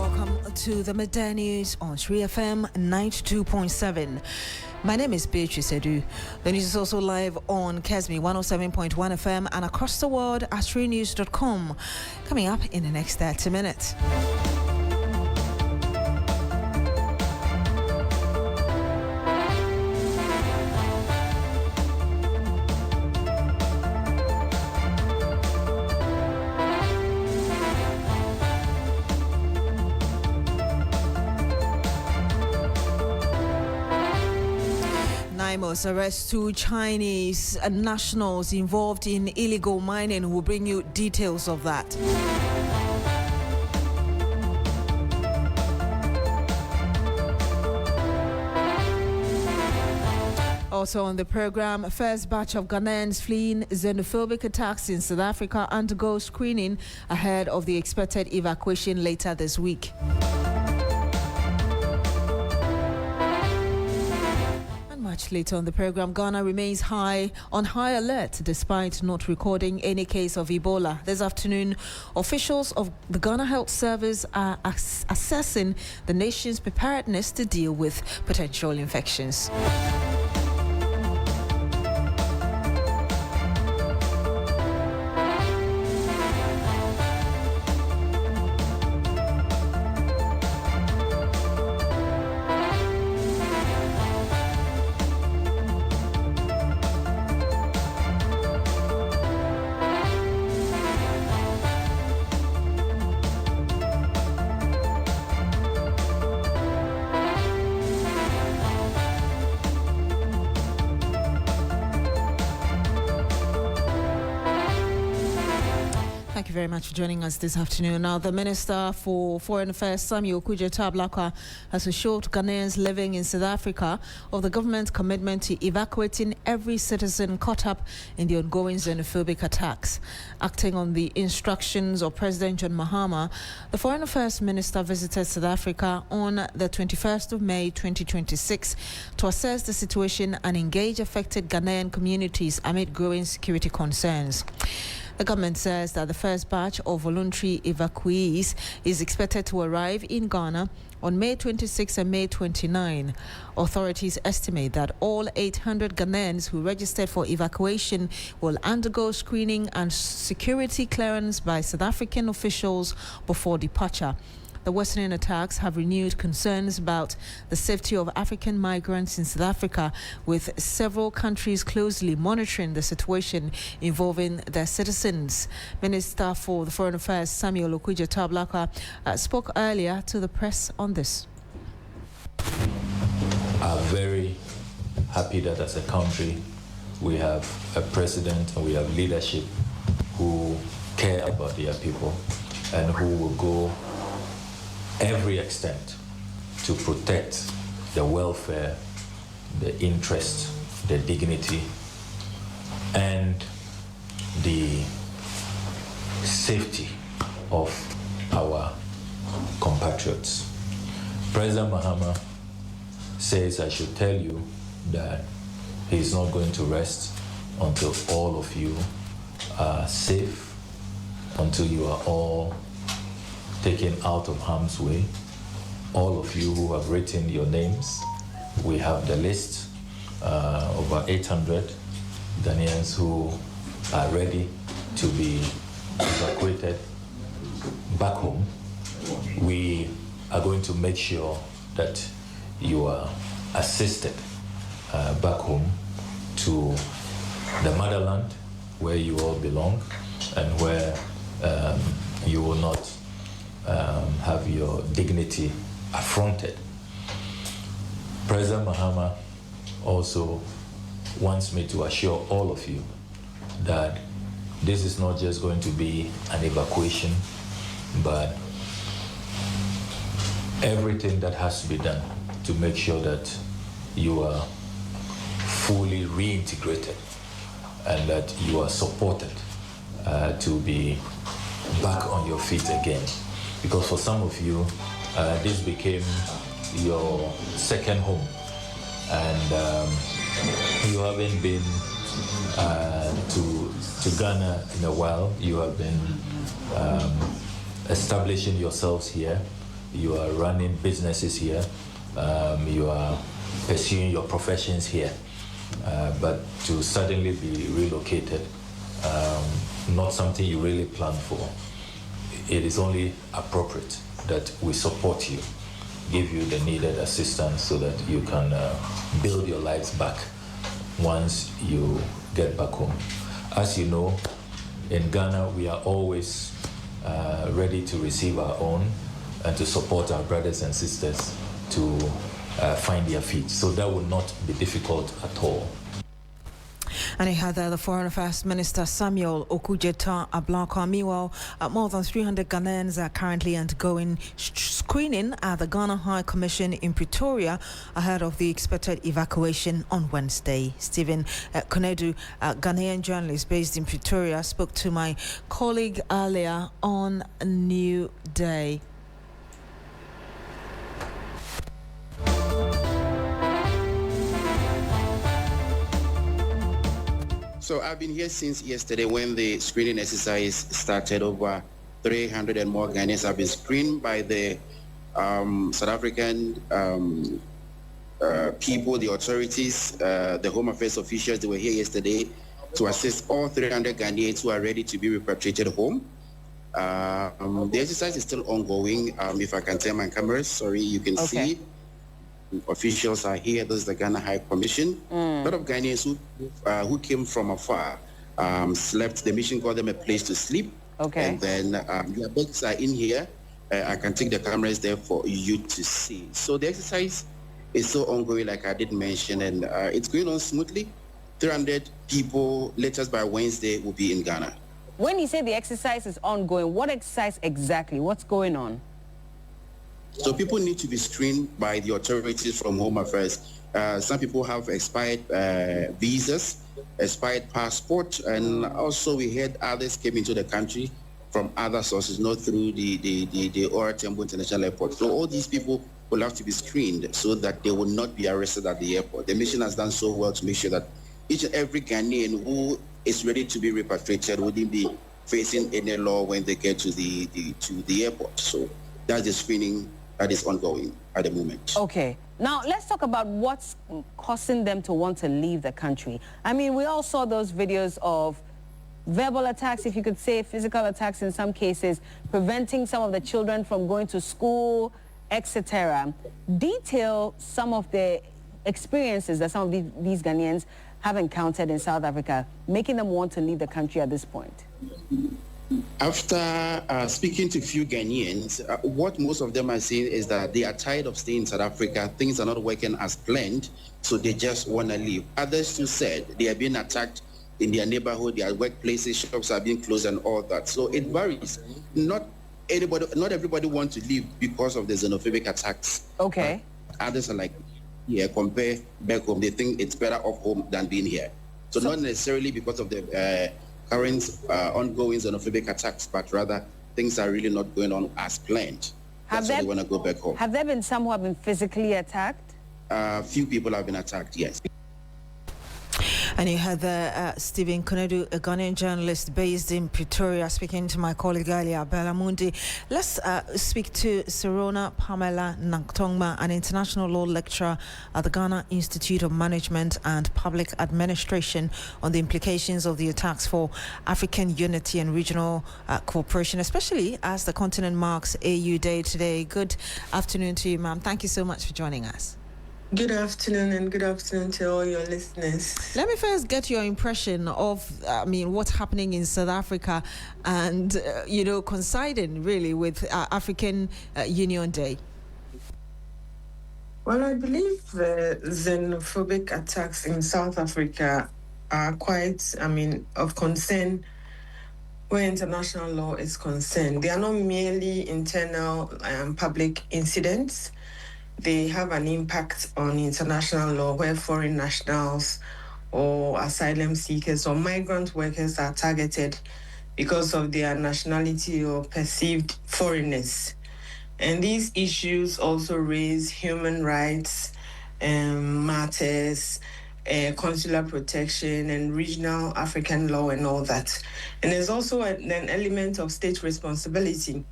Welcome to the Midday News on 3FM 92.7. My name is Beatrice Adu. The news is also live on Kesmi 107.1 FM and across the world at 3news.com. Coming up in the next 30 minutes. NIMOS arrests 2 Chinese nationals involved in illegal mining. We'll bring you details of that. Also on the program, first batch of Ghanaians fleeing xenophobic attacks in South Africa undergo screening ahead of the expected evacuation later this week. Much later on the program, Ghana remains on high alert despite not recording any case of Ebola. This afternoon, officials of the Ghana Health Service are assessing the nation's preparedness to deal with potential infections. Thank you very much for joining us this afternoon. Now, the Minister for Foreign Affairs, Samuel Okudzeto-Ablakwa, has assured Ghanaians living in South Africa of the government's commitment to evacuating every citizen caught up in the ongoing xenophobic attacks. Acting on the instructions of President John Mahama, the Foreign Affairs Minister visited South Africa on the 21st of May 2026 to assess the situation and engage affected Ghanaian communities amid growing security concerns. The government says that the first batch of voluntary evacuees is expected to arrive in Ghana on May 26 and May 29. Authorities estimate that all 800 Ghanaians who registered for evacuation will undergo screening and security clearance by South African officials before departure. The worsening attacks have renewed concerns about the safety of African migrants in South Africa, with several countries closely monitoring the situation involving their citizens. Minister for the Foreign Affairs Samuel Okudzeto-Ablakwa spoke earlier to the press on this. I'm very happy that as a country we have a president and we have leadership who care about their people and who will go every extent to protect the welfare, the interest, the dignity, and the safety of our compatriots. President Mahama says I should tell you that he's not going to rest until all of you are safe, until you are all taken out of harm's way. All of you who have written your names, we have the list, over 800 Ghanaians who are ready to be evacuated back home. We are going to make sure that you are assisted back home to the motherland where you all belong and where you will not have your dignity affronted. President Mahama also wants me to assure all of you that this is not just going to be an evacuation, but everything that has to be done to make sure that you are fully reintegrated and that you are supported to be back on your feet again. Because for some of you, this became your second home, and you haven't been to Ghana in a while. You have been establishing yourselves here, you are running businesses here, you are pursuing your professions here, but to suddenly be relocated, not something you really planned for. It is only appropriate that we support you, give you the needed assistance so that you can build your lives back once you get back home. As you know, in Ghana, we are always ready to receive our own and to support our brothers and sisters to find their feet. So that will not be difficult at all. And he had the Foreign Affairs Minister Samuel Okudzeto Ablakwa. Meanwhile, more than 300 Ghanaians are currently undergoing screening at the Ghana High Commission in Pretoria ahead of the expected evacuation on Wednesday. Stephen Konedu, a Ghanaian journalist based in Pretoria, spoke to my colleague earlier on New Day. So I've been here since yesterday when the screening exercise started. Over 300 and more Ghanaians have been screened by the South African people, the authorities, the Home Affairs officials. They were here yesterday to assist all 300 Ghanaians who are ready to be repatriated home. The exercise is still ongoing. If I can turn my cameras, sorry, you can see. Officials are here. This is the Ghana High Commission. A lot of Ghanaians who came from afar slept. The mission got them a place to sleep. And then their beds are in here. I can take the cameras there for you to see. So the exercise is still ongoing, like I did mention, and it's going on smoothly. 300 people, latest by Wednesday, will be in Ghana. When you say the exercise is ongoing, what exercise exactly? What's going on? So people need to be screened by the authorities from Home Affairs. Some people have expired visas, expired passport, and also we heard others came into the country from other sources, not through the OR Tambo International Airport. So all these people will have to be screened so that they will not be arrested at the airport. The mission has done so well to make sure that each and every Ghanaian who is ready to be repatriated wouldn't be facing any law when they get to the airport. So that's the screening that is ongoing at the moment. Okay. Now, let's talk about what's causing them to want to leave the country. I mean, we all saw those videos of verbal attacks, if you could say, physical attacks in some cases, preventing some of the children from going to school, etc. Detail some of the experiences that some of these Ghanaians have encountered in South Africa, making them want to leave the country at this point. After speaking to a few Ghanaians, what most of them are saying is that they are tired of staying in South Africa. Things are not working as planned, so they just want to leave. Others too said they are being attacked in their neighborhood, their workplaces, shops are being closed and all that. So it varies. Not everybody wants to leave because of the xenophobic attacks. Okay. Others are like, yeah, compare back home. They think it's better off home than being here. So not necessarily because of the current ongoing xenophobic attacks, but rather things are really not going on as planned. That's why they want to go back home. Have there been some who have been physically attacked? Few people have been attacked, yes. And you had Stephen Konedu, a Ghanaian journalist based in Pretoria, speaking to my colleague earlier, Bella Mundi. Let's speak to Serona Pamela Naktongma, an international law lecturer at the Ghana Institute of Management and Public Administration, on the implications of the attacks for African unity and regional cooperation, especially as the continent marks AU Day today. Good afternoon to you, ma'am. Thank you so much for joining us. Good afternoon, and good afternoon to all your listeners. Let me first get your impression of, what's happening in South Africa and, coinciding really with African Union Day. Well, I believe the xenophobic attacks in South Africa are quite, of concern where international law is concerned. They are not merely internal public incidents. They have an impact on international law where foreign nationals or asylum seekers or migrant workers are targeted because of their nationality or perceived foreignness. And these issues also raise human rights matters, consular protection and regional African law and all that. And there's also an element of state responsibility.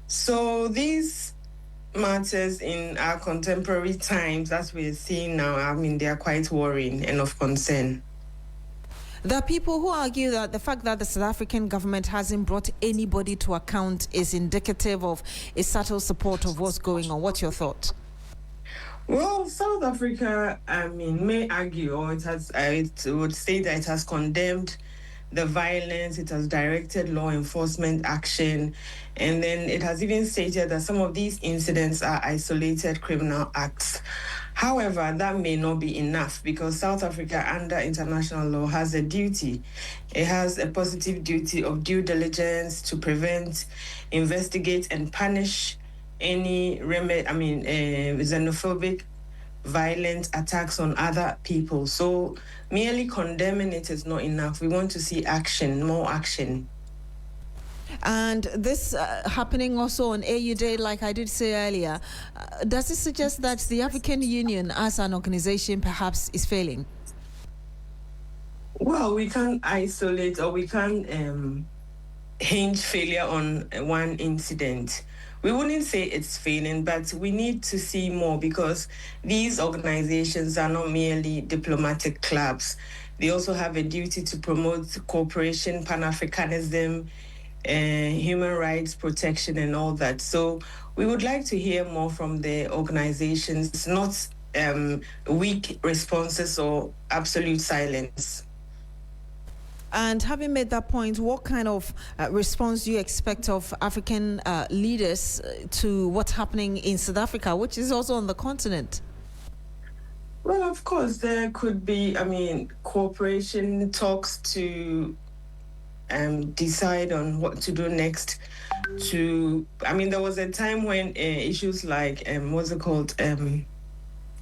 So these matters in our contemporary times, as we're seeing now, I mean, they are quite worrying and of concern. There are people who argue that the fact that the South African government hasn't brought anybody to account is indicative of a subtle support of what's going on. What's your thought? Well, South Africa, I mean, may argue, or it would say that it has condemned the violence, it has directed law enforcement action, and then it has even stated that some of these incidents are isolated criminal acts. However, that may not be enough because South Africa, under international law, has a duty. It has a positive duty of due diligence to prevent, investigate, and punish any xenophobic, violent attacks on other people. So merely condemning it is not enough. We want to see action, more action. And this happening also on AU Day, like I did say earlier, does it suggest that the African Union as an organization perhaps is failing? Well, we can't isolate or we can't hinge failure on one incident. We wouldn't say it's failing, but we need to see more because these organizations are not merely diplomatic clubs. They also have a duty to promote cooperation, Pan-Africanism, human rights protection and all that. So we would like to hear more from the organizations, not weak responses or absolute silence. And having made that point, what kind of response do you expect of African leaders to what's happening in South Africa, which is also on the continent? Well, of course, there could be, cooperation talks to decide on what to do next. There was a time when issues like,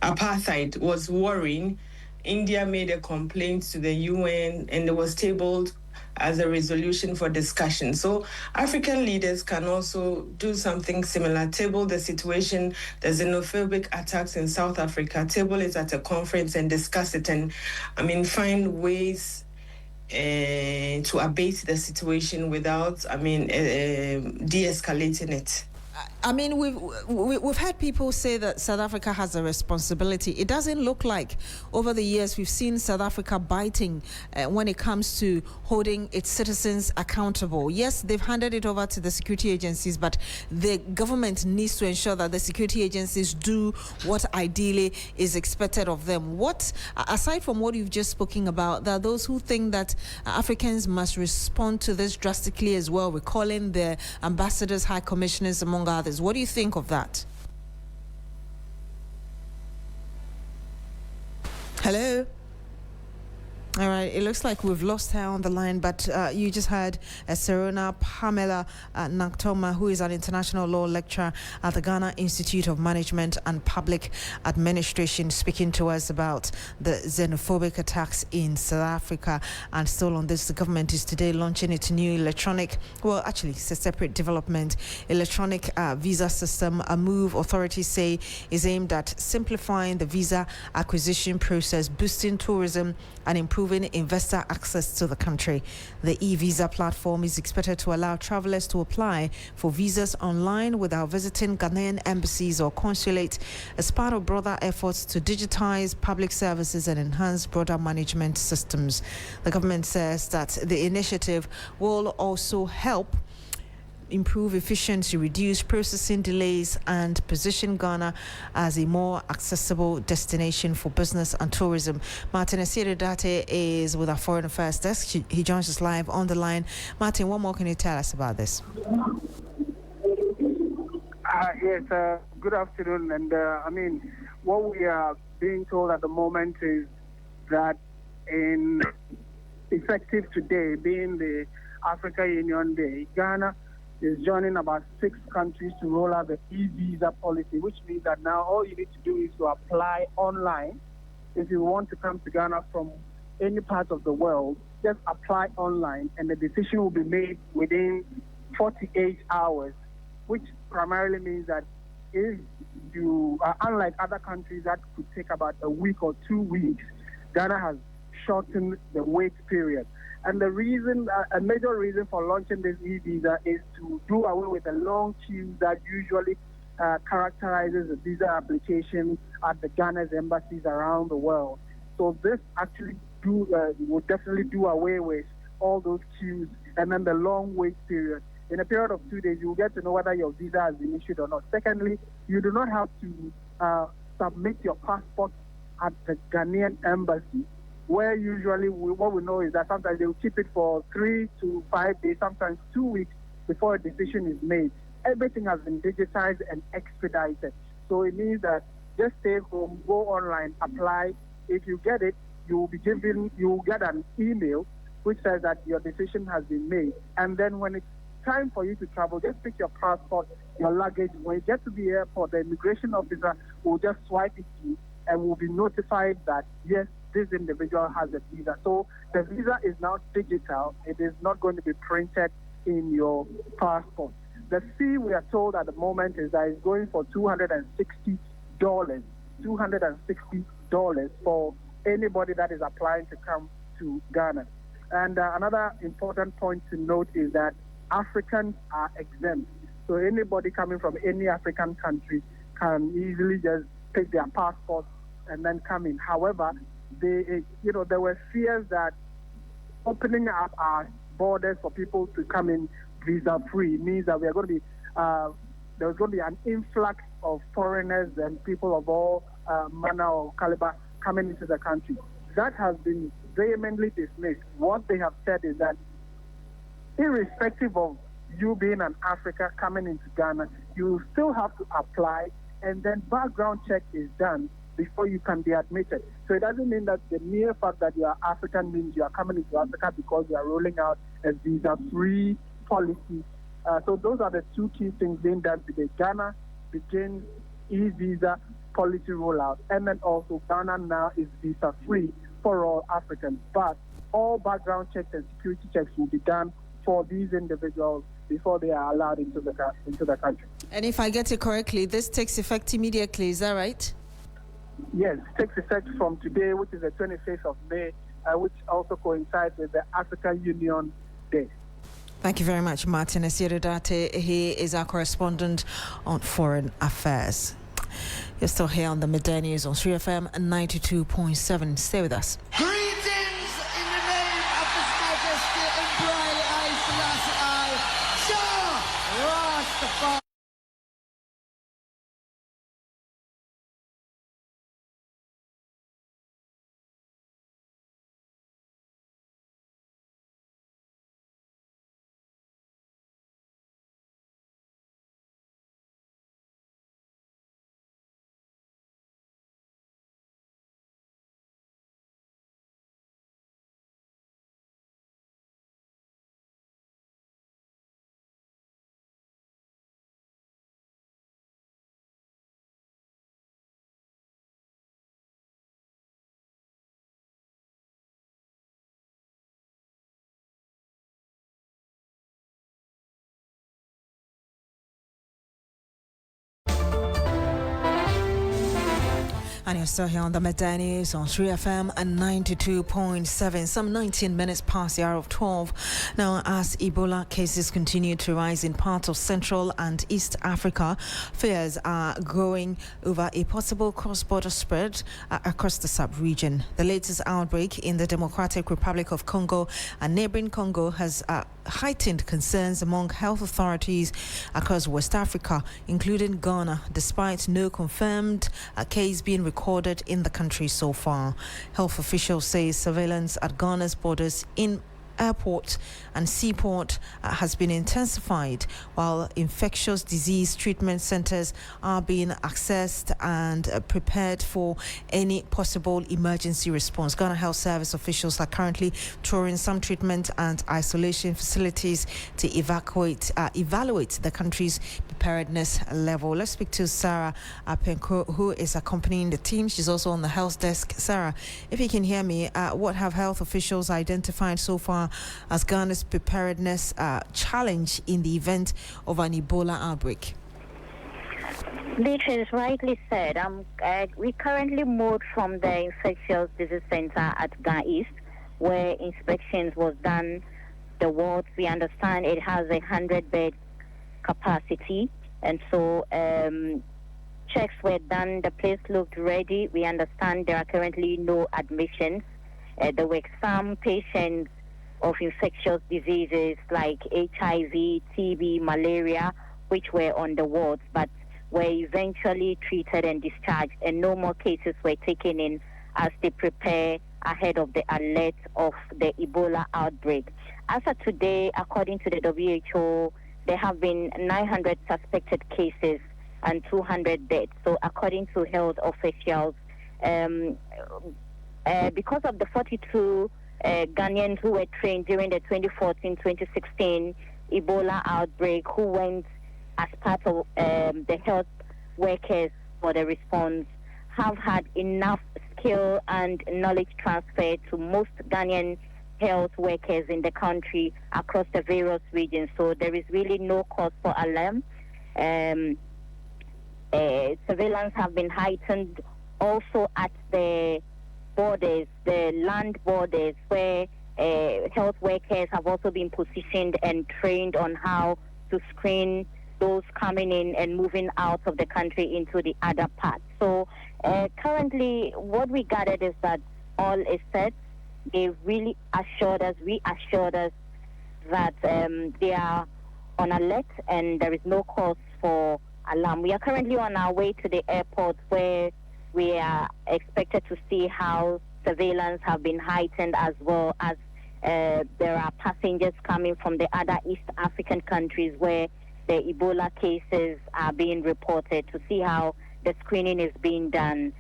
apartheid was worrying. India made a complaint to the UN and it was tabled as a resolution for discussion. So African leaders can also do something similar, table the situation, the xenophobic attacks in South Africa, table it at a conference and discuss it and, find ways to abate the situation without, de-escalating it. We've had people say that South Africa has a responsibility. It doesn't look like over the years we've seen South Africa biting when it comes to holding its citizens accountable. Yes, they've handed it over to the security agencies, but the government needs to ensure that the security agencies do what ideally is expected of them. What, aside from what you've just spoken about, there are those who think that Africans must respond to this drastically as well, recalling the ambassadors, high commissioners, among others. What do you think of that? Hello? All right, it looks like we've lost her on the line, but you just heard Serona Pamela Naktoma, who is an international law lecturer at the Ghana Institute of Management and Public Administration, speaking to us about the xenophobic attacks in South Africa. And still on this, the government is today launching its new electronic, well, actually, it's a separate development, electronic visa system, a move authorities say is aimed at simplifying the visa acquisition process, boosting tourism, and improving investor access to the country. The e-visa platform is expected to allow travelers to apply for visas online without visiting Ghanaian embassies or consulate as part of broader efforts to digitize public services and enhance border management systems. The government says that the initiative will also help improve efficiency, reduce processing delays, and position Ghana as a more accessible destination for business and tourism. Martin Asiridate is with our Foreign Affairs desk. He joins us live on the line. Martin, what more can you tell us about this? Yes, good afternoon. And what we are being told at the moment is that in effective today, being the Africa Union Day, Ghana is joining about 6 countries to roll out the e-visa policy, which means that now all you need to do is to apply online. If you want to come to Ghana from any part of the world, just apply online and the decision will be made within 48 hours, which primarily means that if you are unlike other countries that could take about a week or 2 weeks, Ghana has shortened the wait period. And the reason, a major reason for launching this e-visa is to do away with the long queues that usually characterizes the visa application at the Ghana's embassies around the world. So this actually will definitely do away with all those queues and then the long wait period. In a period of 2 days, you will get to know whether your visa has been issued or not. Secondly, you do not have to submit your passport at the Ghanaian embassy, where usually what we know is that sometimes they will keep it for 3 to 5 days, sometimes 2 weeks before a decision is made. Everything has been digitized and expedited. So it means that just stay home, go online, apply. If you get it, you will get an email which says that your decision has been made. And then when it's time for you to travel, just pick your passport, your luggage. When you get to the airport, the immigration officer will just swipe it through and will be notified that, yes, this individual has a visa. So the visa is now digital. It is not going to be printed in your passport. The fee we are told at the moment is that it's going for $260. $260 for anybody that is applying to come to Ghana. And another important point to note is that Africans are exempt. So anybody coming from any African country can easily just take their passport and then come in. However, there were fears that opening up our borders for people to come in visa-free means that we are going to be there's going to be an influx of foreigners and people of all manner or caliber coming into the country. That has been vehemently dismissed. What they have said is that irrespective of you being an African coming into Ghana, you still have to apply, and then background check is done before you can be admitted. So it doesn't mean that the mere fact that you are African means you are coming into Africa because you are rolling out a visa-free policy. So those are the two key things being done today. Ghana begins e-visa policy rollout, and then also Ghana now is visa-free for all Africans. But all background checks and security checks will be done for these individuals before they are allowed into the country. And if I get it correctly, this takes effect immediately, is that right? Yes, it takes effect from today, which is the 25th of May, which also coincides with the African Union Day. Thank you very much, Martin Esiedudate. He is our correspondent on foreign affairs. You're still here on the Midday News on 3FM 92.7. Stay with us. Greetings in the name of His Majesty Emperor I Selassie I, Jah Rastafari. And you're still here on the Midday News on 3FM and 92.7, some 19 minutes past the hour of 12. Now, as Ebola cases continue to rise in parts of Central and East Africa, fears are growing over a possible cross-border spread across the sub-region. The latest outbreak in the Democratic Republic of Congo and neighboring Congo has heightened concerns among health authorities across West Africa, including Ghana, despite no confirmed case being recorded in the country so far. Health officials say surveillance at Ghana's borders in airport and seaport has been intensified, while infectious disease treatment centers are being accessed and prepared for any possible emergency response. Ghana Health Service officials are currently touring some treatment and isolation facilities to evaluate the country's preparedness level. Let's speak to Sarah Apenko, who is accompanying the team. She's also on the health desk. Sarah, if you can hear me, what have health officials identified so far as Ghana's preparedness challenge in the event of an Ebola outbreak? Beatrice rightly said, we currently moved from the infectious disease center at Ghana East, where inspections was done. The ward, we understand it has a 100-bed capacity, And so checks were done. The place looked ready. We understand there are currently no admissions. There were some patients of infectious diseases like HIV, TB, malaria, which were on the wards, but were eventually treated and discharged, and no more cases were taken in as they prepare ahead of the alert of the Ebola outbreak. As of today, according to the WHO, there have been 900 suspected cases and 200 deaths. So according to health officials, because of the 42 Ghanaians who were trained during the 2014-2016 Ebola outbreak, who went as part of the health workers for the response, have had enough skill and knowledge transfer to most Ghanaian health workers in the country across the various regions. So there is really no cause for alarm. Surveillance have been heightened also at the borders, the land borders, where health workers have also been positioned and trained on how to screen those coming in and moving out of the country into the other parts. So currently what we gathered is that all is set. They really reassured us that they are on alert and there is no cause for alarm. We are currently on our way to the airport, where we are expected to see how surveillance have been heightened, as well as there are passengers coming from the other East African countries where the Ebola cases are being reported, to see how the screening is being done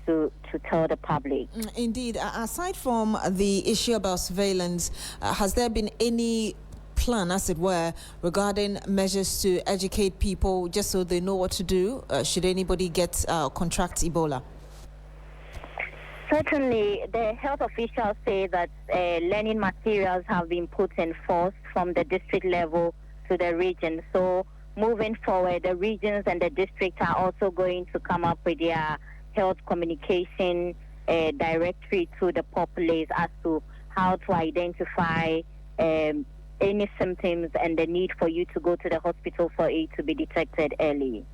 to tell the public. Indeed. Aside from the issue about surveillance, has there been any plan, as it were, regarding measures to educate people just so they know what to do should anybody get contract Ebola? Certainly, the health officials say that learning materials have been put in force from the district level to the region. So moving forward, the regions and the district are also going to come up with their health communication directory to the populace as to how to identify any symptoms and the need for you to go to the hospital for it to be detected early.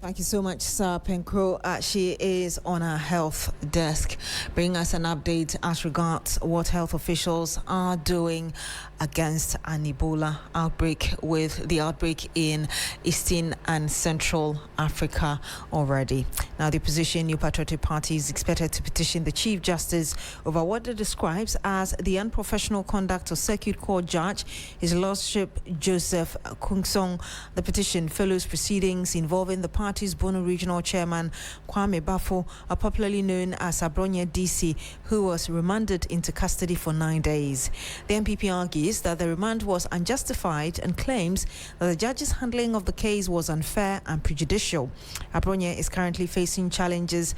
Thank you so much, Sir Penkro. She is on our health desk, bringing us an update as regards what health officials are doing against an Ebola outbreak, with the outbreak in Eastern and Central Africa already. Now, the opposition New Patriotic Party is expected to petition the Chief Justice over what it describes as the unprofessional conduct of Circuit Court Judge, His Lordship Joseph Kungsong. The petition follows proceedings involving the party's Bono Regional Chairman Kwame Bafo, popularly known as Abronya DC, who was remanded into custody for 9 days. The NPP argues that the remand was unjustified and claims that the judge's handling of the case was unfair and prejudicial. Abronya is currently facing charges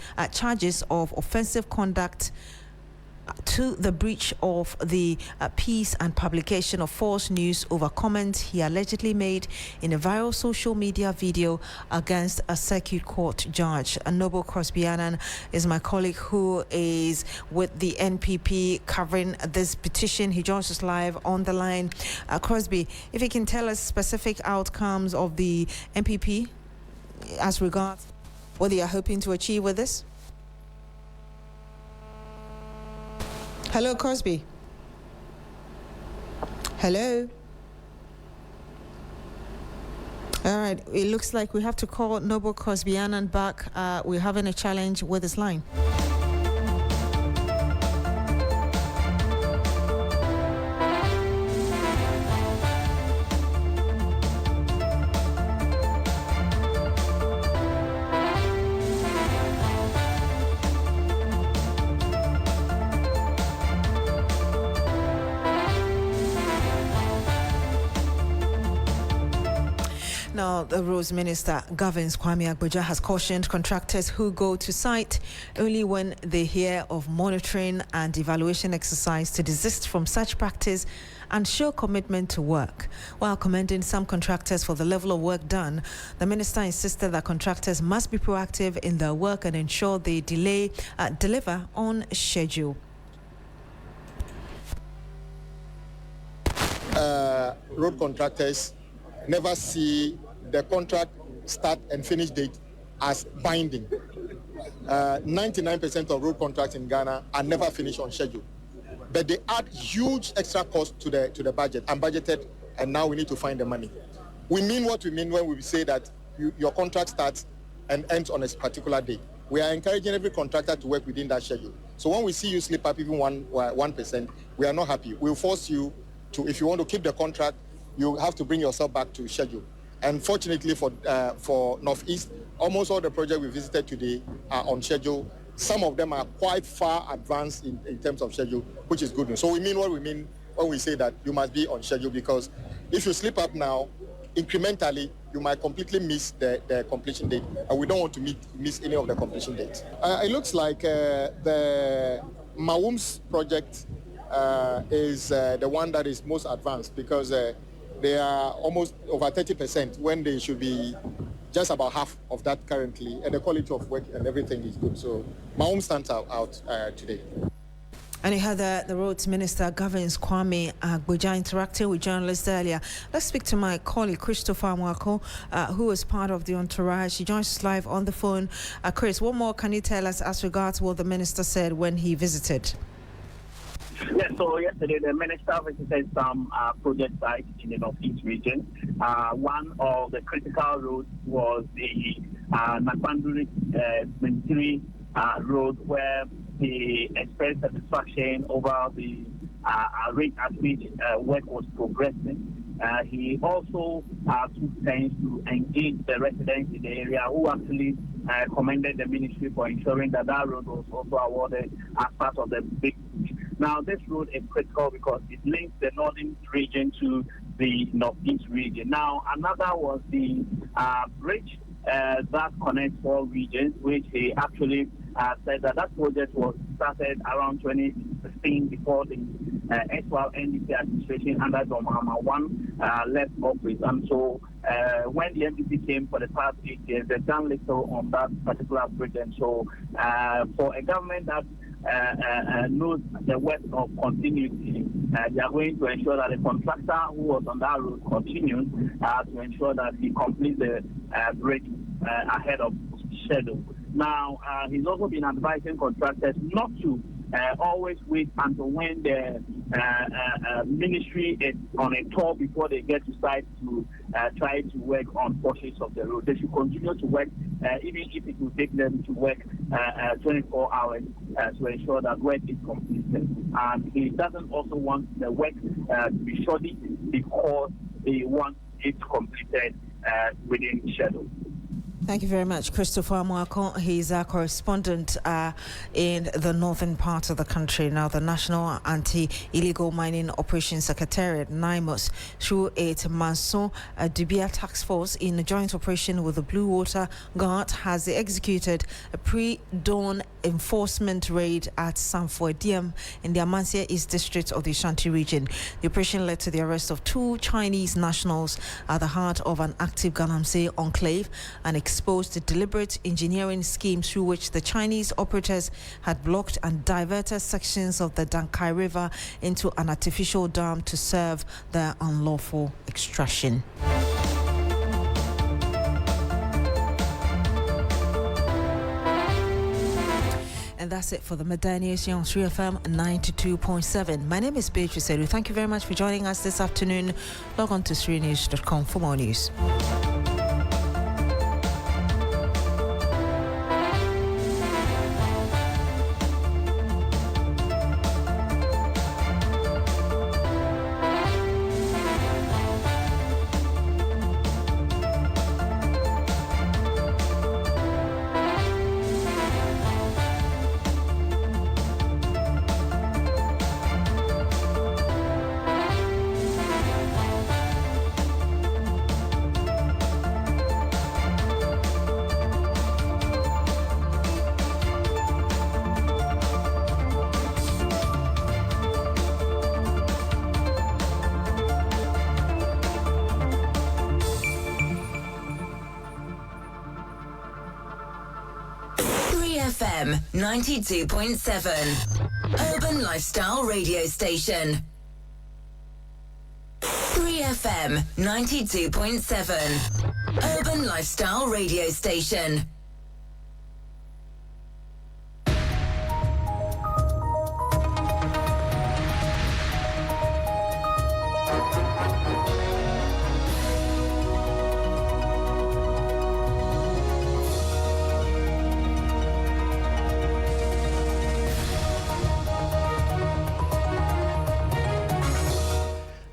of offensive conduct to the breach of the peace and publication of false news over comments he allegedly made in a viral social media video against a circuit court judge. Noble Crosby Annan is my colleague who is with the NPP covering this petition. He joins us live on the line. Crosby, if you can tell us specific outcomes of the NPP as regards what they are hoping to achieve with this. Hello, Crosby. Hello. All right. It looks like we have to call Noble Crosby Annan back. We're having a challenge with his line. Now, the Roads Minister governs Kwame Agboja has cautioned contractors who go to site only when they hear of monitoring and evaluation exercise to desist from such practice and show commitment to work. While commending some contractors for the level of work done, the minister insisted that contractors must be proactive in their work and ensure they deliver on schedule. Road contractors never see the contract start and finish date as binding. 99% of road contracts in Ghana are never finished on schedule, but they add huge extra cost to the budget, unbudgeted, and now we need to find the money. We mean what we mean when we say that your contract starts and ends on a particular day. We are encouraging every contractor to work within that schedule. So when we see you slip up even 1%, we are not happy. We'll force you to, if you want to keep the contract, you have to bring yourself back to schedule. And fortunately for Northeast, almost all the projects we visited today are on schedule. Some of them are quite far advanced in terms of schedule, which is good news. So we mean what we mean when we say that you must be on schedule, because if you slip up now, incrementally, you might completely miss the completion date, and we don't want to miss any of the completion dates. It looks like the Mawum's project is the one that is most advanced, because they are almost over 30% when they should be just about half of that currently, and the quality of work and everything is good. So Mawum stands out today. And you heard the Roads Minister, Ghanaians Kwame Agboja, interacting with journalists earlier. Let's speak to my colleague, Christopher Mwako, who is part of the entourage. He joins us live on the phone. Chris, what more can you tell us as regards what the minister said when he visited? Yes, so yesterday the minister visited some project sites in the Northeast region. One of the critical roads was the Nakpanduri Mentiri road, where he expressed satisfaction over the rate at which work was progressing. He also took time to engage the residents in the area, who actually commended the ministry for ensuring that road was also awarded as part of the big. Now, this road is critical because it links the northern region to the northeast region. Now, another was the bridge that connects four regions, which he actually said that project was started around 2016 before the actual NDC administration under John Mahama 1 left office. And so when the NDC came for the past 8 years, they've done little on that particular bridge. And so for a government that knows the worth of continuity, they are going to ensure that the contractor who was on that road continues to ensure that he completes the bridge ahead of schedule. Now, he's also been advising contractors not to always wait until when the ministry is on a tour before they get to site to try to work on portions of the road. They should continue to work, even if it will take them to work 24 hours to ensure that work is completed. And he doesn't also want the work to be shoddy because they want it completed within schedule. Thank you very much, Christopher Mwako. He's our correspondent in the northern part of the country. Now, the National Anti-Illegal Mining Operations Secretariat, NIMOS, through its Manso Dubia Task Force in a joint operation with the Blue Water Guard, has executed a pre-dawn enforcement raid at sanfo adiam in the Amansia East District of the Ashanti region. The operation led to the arrest of 2 Chinese nationals at the heart of an active Galamsey enclave and exposed the deliberate engineering scheme through which the Chinese operators had blocked and diverted sections of the Dankai River into an artificial dam to serve their unlawful extraction. And that's it for the Midday News here on 3FM 92.7. My name is Beatrice Adu. Thank you very much for joining us this afternoon. Log on to 3news.com for more news. FM 92.7, Urban Lifestyle Radio Station. 3FM 92.7. Urban Lifestyle Radio Station.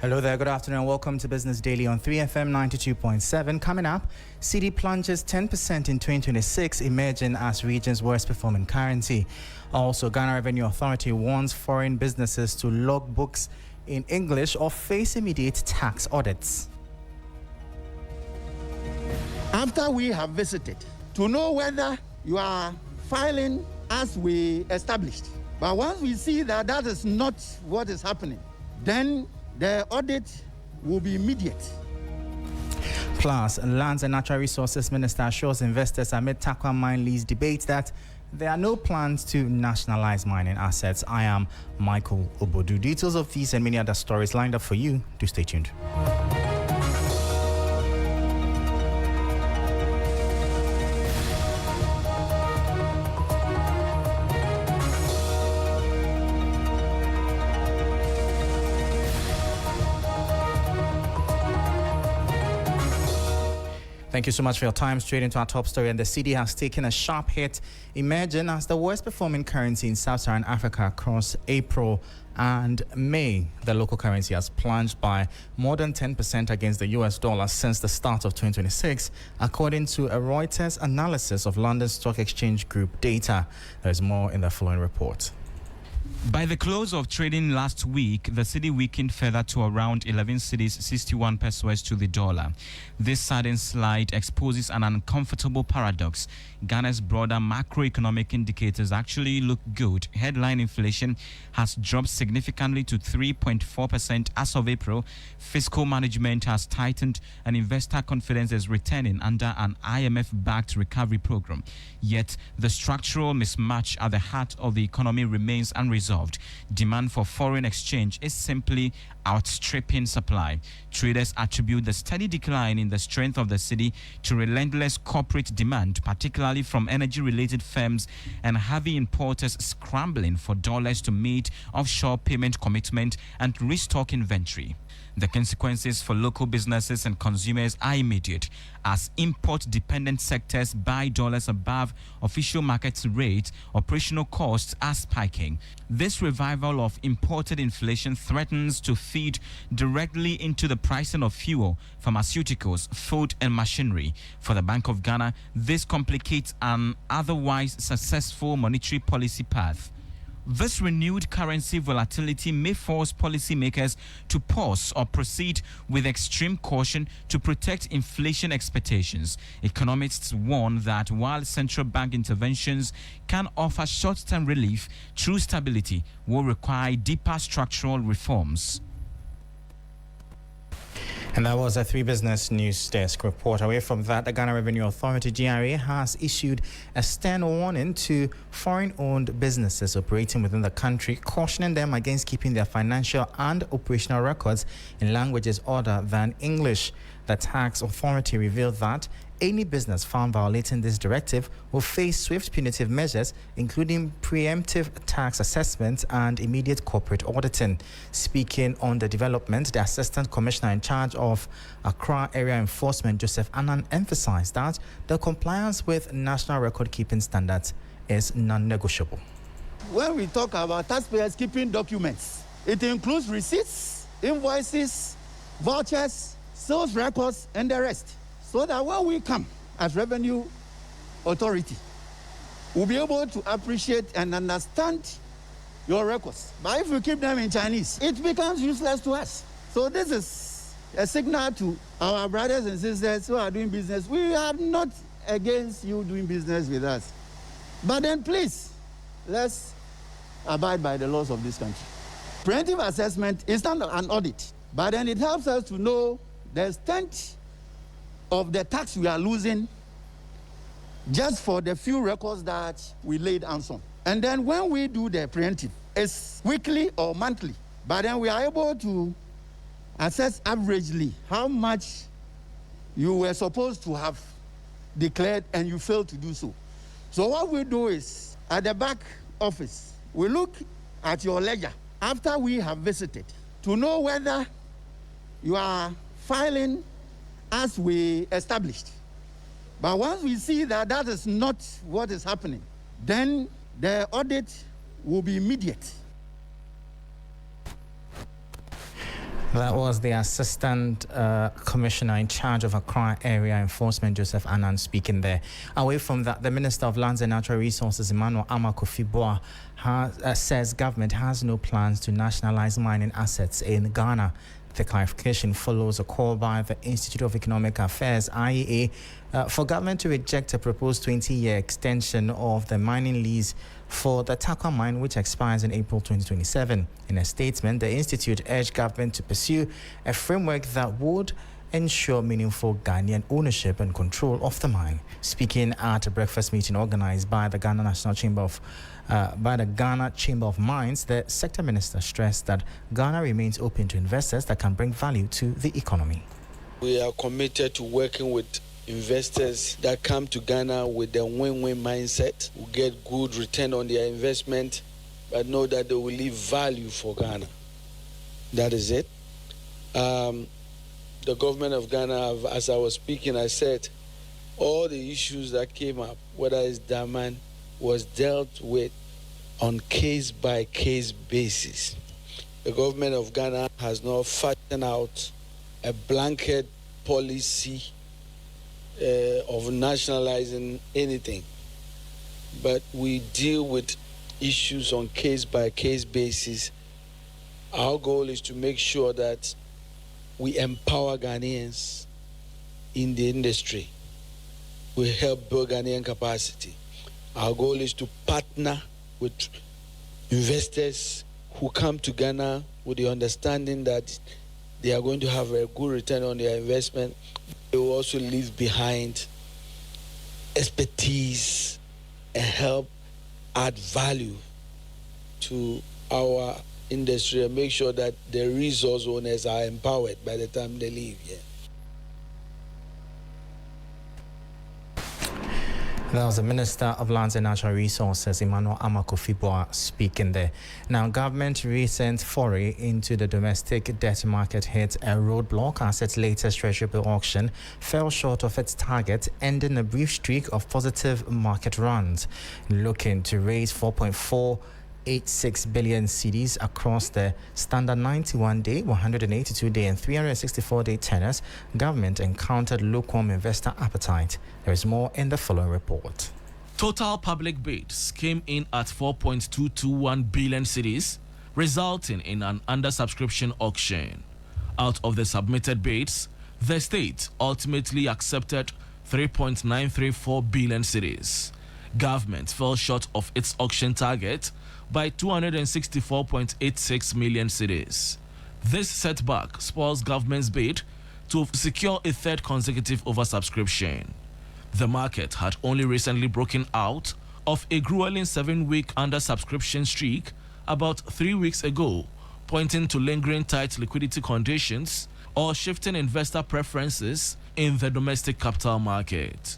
Hello there, good afternoon and welcome to Business Daily on 3FM 92.7. Coming up, CD plunges 10% in 2026, emerging as region's worst performing currency. Also, Ghana Revenue Authority warns foreign businesses to log books in English or face immediate tax audits. After we have visited, to know whether you are filing as we established. But once we see that that is not what is happening, then the audit will be immediate. Plus, Lands and Natural Resources Minister assures investors amid Takwa mine lease debate that there are no plans to nationalize mining assets. I am Michael Obodu. Details of these and many other stories lined up for you. Do stay tuned. Thank you so much for your time. Straight into our top story, and the cedi has taken a sharp hit, emerging as the worst performing currency in sub-Saharan Africa across April and May. The local currency has plunged by more than 10% against the US dollar since the start of 2026, according to a Reuters analysis of London Stock Exchange Group data. There's more in the following report. By the close of trading last week, the cedi weakened further to around 11 cedis 61 pesos to the dollar. This sudden slide exposes an uncomfortable paradox. Ghana's broader macroeconomic indicators actually look good. Headline inflation has dropped significantly to 3.4% as of April. Fiscal management has tightened and investor confidence is returning under an IMF-backed recovery program. Yet, the structural mismatch at the heart of the economy remains unresolved. Demand for foreign exchange is simply outstripping supply. Traders attribute the steady decline in the strength of the cedi to relentless corporate demand, particularly from energy-related firms and heavy importers scrambling for dollars to meet offshore payment commitment and restock inventory. The consequences for local businesses and consumers are immediate, as import-dependent sectors buy dollars above official market rate. Operational costs are spiking. This revival of imported inflation threatens to feed directly into the pricing of fuel, pharmaceuticals, food and machinery. For the Bank of Ghana, this complicates an otherwise successful monetary policy path. This renewed currency volatility may force policymakers to pause or proceed with extreme caution to protect inflation expectations. Economists warn that while central bank interventions can offer short-term relief, true stability will require deeper structural reforms. And that was a 3 Business News Desk report. Away from that, the Ghana Revenue Authority, GRA, has issued a stern warning to foreign-owned businesses operating within the country, cautioning them against keeping their financial and operational records in languages other than English. The tax authority revealed that any business found violating this directive will face swift punitive measures, including preemptive tax assessments and immediate corporate auditing. Speaking on the development, the Assistant Commissioner in charge of Accra Area Enforcement, Joseph Annan, emphasized that the compliance with national record-keeping standards is non-negotiable. When we talk about taxpayers keeping documents, it includes receipts, invoices, vouchers, sales records, and the rest. So that when we come as Revenue Authority, we'll be able to appreciate and understand your records. But if we keep them in Chinese, it becomes useless to us. So this is a signal to our brothers and sisters who are doing business. We are not against you doing business with us. But then please, let's abide by the laws of this country. Preemptive assessment is not an audit, but then it helps us to know the extent of the tax we are losing just for the few records that we laid hands on. And then when we do the preemptive, it's weekly or monthly, but then we are able to assess averagely how much you were supposed to have declared and you failed to do so. So what we do is, at the back office, we look at your ledger after we have visited to know whether you are filing as we established. But once we see that that is not what is happening, then the audit will be immediate. That was the Assistant Commissioner in charge of Accra Area Enforcement, Joseph Annan, speaking there. Away from that, the Minister of Lands and Natural Resources, Emmanuel Amakofi-Boa, says government has no plans to nationalize mining assets in Ghana. The clarification follows a call by the Institute of Economic Affairs, IEA, for government to reject a proposed 20-year extension of the mining lease for the Takwa mine, which expires in April 2027. In a statement, the institute urged government to pursue a framework that would ensure meaningful Ghanaian ownership and control of the mine. Speaking at a breakfast meeting organized by the Ghana Chamber of Mines, the sector minister stressed that Ghana remains open to investors that can bring value to the economy. We are committed to working with investors that come to Ghana with a win-win mindset, who get good return on their investment, but know that they will leave value for Ghana. That is it. The government of Ghana, as I was speaking, I said all the issues that came up, whether it's demand, was dealt with on case-by-case basis. The government of Ghana has not fashioned out a blanket policy of nationalizing anything, but we deal with issues on case-by-case basis. Our goal is to make sure that we empower Ghanaians in the industry. We help build Ghanaian capacity. Our goal is to partner with investors who come to Ghana with the understanding that they are going to have a good return on their investment. They will also leave behind expertise and help add value to our industry and make sure that the resource owners are empowered by the time they leave here. That was the Minister of Lands and Natural Resources, Emmanuel Amakofi-Boa, speaking there. Now, government recent foray into the domestic debt market hit a roadblock as its latest treasury bill auction fell short of its target, ending a brief streak of positive market runs. Looking to raise 4.486 billion cedis across the standard 91-day, 182-day and 364-day tenors, government encountered lukewarm investor appetite. There is more in the following report. Total public bids came in at 4.221 billion cedis, resulting in an undersubscription auction. Out of the submitted bids, the state ultimately accepted 3.934 billion cedis. Government fell short of its auction target by 264.86 million cedis. This setback spoils government's bid to secure a third consecutive oversubscription. The market had only recently broken out of a grueling 7-week undersubscription streak about 3 weeks ago, pointing to lingering tight liquidity conditions or shifting investor preferences in the domestic capital market.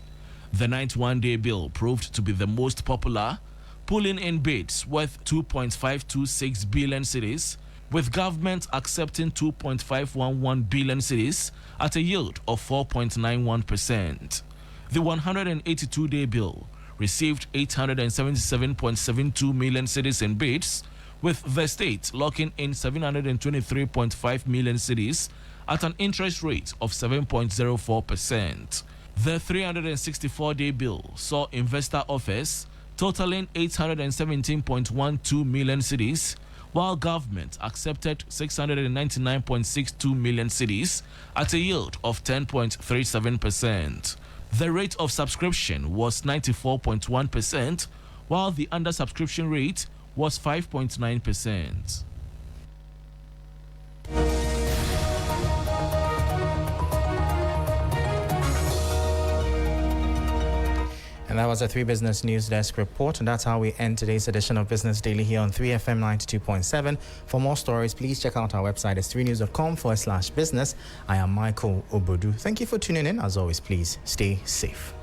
The 91-day bill proved to be the most popular, pulling in bids worth 2.526 billion cedis, with government accepting 2.511 billion cedis at a yield of 4.91%. The 182-day bill received 877.72 million cedis in bids, with the state locking in 723.5 million cedis at an interest rate of 7.04%. The 364-day bill saw investor offers totaling 817.12 million cedis, while government accepted 699.62 million cedis at a yield of 10.37%. The rate of subscription was 94.1%, while the undersubscription rate was 5.9%. And And that was a 3 Business News Desk report, and that's how we end today's edition of Business Daily here on 3FM 92.7. For more stories, please check out our website. It's 3news.com/business. I am Michael Obodu. Thank you for tuning in. As always, please stay safe.